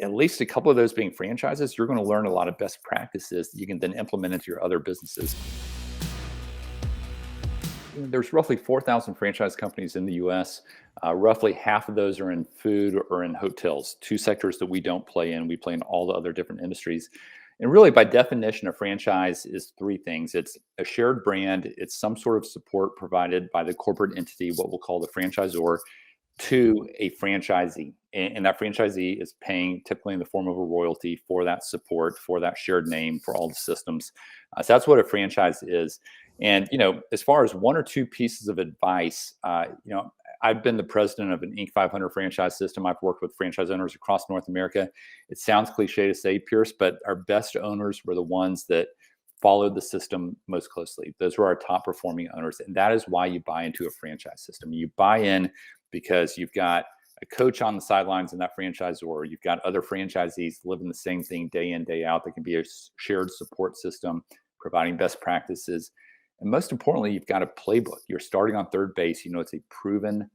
at least a couple of those being franchises, you're going to learn a lot of best practices that you can then implement into your other businesses. There's roughly 4,000 franchise companies in the US. Roughly half of those are in food or in hotels, two sectors that we don't play in. We play in all the other different industries. And really, by definition, a franchise is three things: it's a shared brand, it's some sort of support provided by the corporate entity, what we'll call the franchisor, to a franchisee. And that franchisee is paying typically in the form of a royalty for that support, for that shared name, for all the systems. So that's what a franchise is. And, as far as one or two pieces of advice, I've been the president of an Inc. 500 franchise system. I've worked with franchise owners across North America. It sounds cliche to say, Pierce, but our best owners were the ones that followed the system most closely. Those were our top performing owners. And that is why you buy into a franchise system. You buy in because you've got a coach on the sidelines in that franchisor. You've got other franchisees living the same thing day in, day out. That can be a shared support system, providing best practices. And most importantly, you've got a playbook. You're starting on third base. It's a proven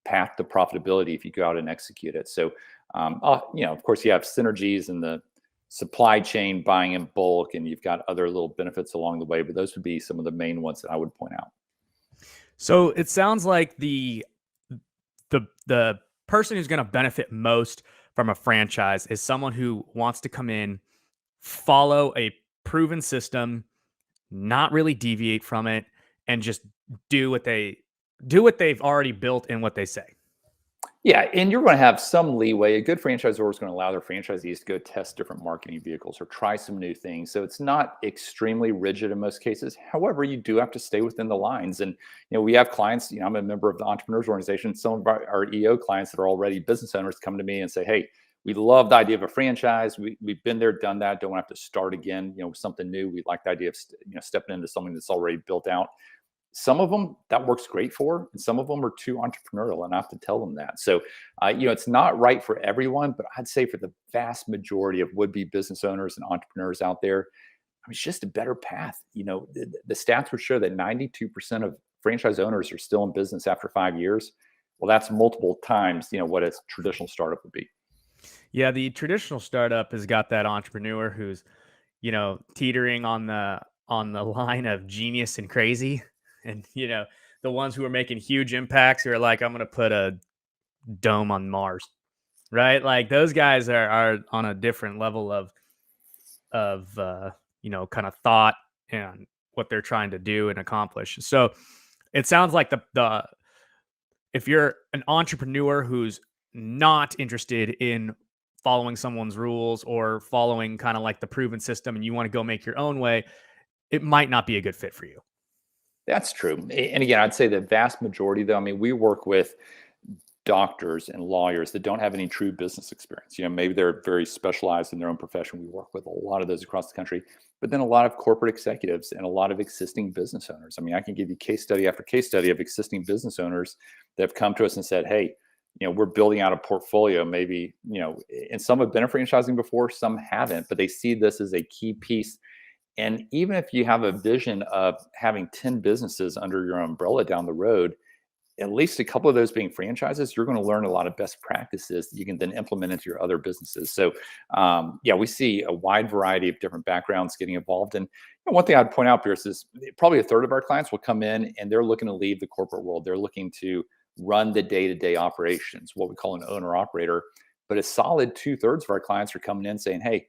path to profitability if you go out and execute it. So, of course, you have synergies in the supply chain, buying in bulk, and you've got other little benefits along the way. But those would be some of the main ones that I would point out. So it sounds like the person who's going to benefit most from a franchise is someone who wants to come in, follow a proven system, not really deviate from it, and just do what they've already built and what they say. Yeah, and you're going to have some leeway. A good franchisor is going to allow their franchisees to go test different marketing vehicles or try some new things. So it's not extremely rigid in most cases. However, you do have to stay within the lines. And we have clients. I'm a member of the Entrepreneurs Organization. Some of our EO clients that are already business owners come to me and say, "Hey, we love the idea of a franchise. We've been there, done that. Don't want to have to start again. Something new. We like the idea of stepping into something that's already built out." Some of them that works great for, and some of them are too entrepreneurial, and I have to tell them that. So, it's not right for everyone, but I'd say for the vast majority of would-be business owners and entrepreneurs out there, it's just a better path. The stats would show that 92% of franchise owners are still in business after 5 years. Well, that's multiple times, what a traditional startup would be. Yeah, the traditional startup has got that entrepreneur who's, teetering on the line of genius and crazy. And, the ones who are making huge impacts who are like, I'm going to put a dome on Mars, right? Like those guys are on a different level of kind of thought and what they're trying to do and accomplish. So it sounds like if you're an entrepreneur who's not interested in following someone's rules or following kind of like the proven system and you want to go make your own way, it might not be a good fit for you. That's true. And again, I'd say the vast majority, though, we work with doctors and lawyers that don't have any true business experience. Maybe they're very specialized in their own profession. We work with a lot of those across the country, but then a lot of corporate executives and a lot of existing business owners. I can give you case study after case study of existing business owners that have come to us and said, "Hey, we're building out a portfolio. Maybe, and some have been a franchising before, some haven't, but they see this as a key piece. And even if you have a vision of having 10 businesses under your umbrella down the road, at least a couple of those being franchises, you're going to learn a lot of best practices that you can then implement into your other businesses." So, we see a wide variety of different backgrounds getting involved. And one thing I'd point out, Pierce, is probably a third of our clients will come in and they're looking to leave the corporate world. They're looking to run the day-to-day operations, what we call an owner-operator. But a solid 2/3 of our clients are coming in saying, "Hey,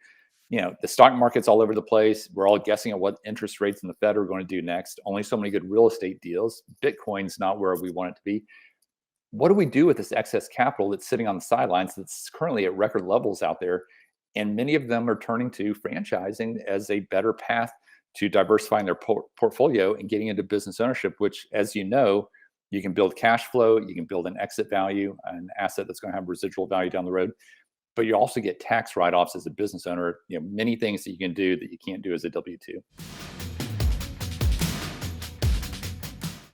the stock market's all over the place. We're all guessing at what interest rates and the Fed are going to do next. Only so many good real estate deals. Bitcoin's not where we want it to be. What do we do with this excess capital that's sitting on the sidelines that's currently at record levels out there?" And many of them are turning to franchising as a better path to diversifying their portfolio and getting into business ownership, which, as you can build cash flow, you can build an exit value, an asset that's going to have residual value down the road. But you also get tax write-offs as a business owner, many things that you can do that you can't do as a W-2.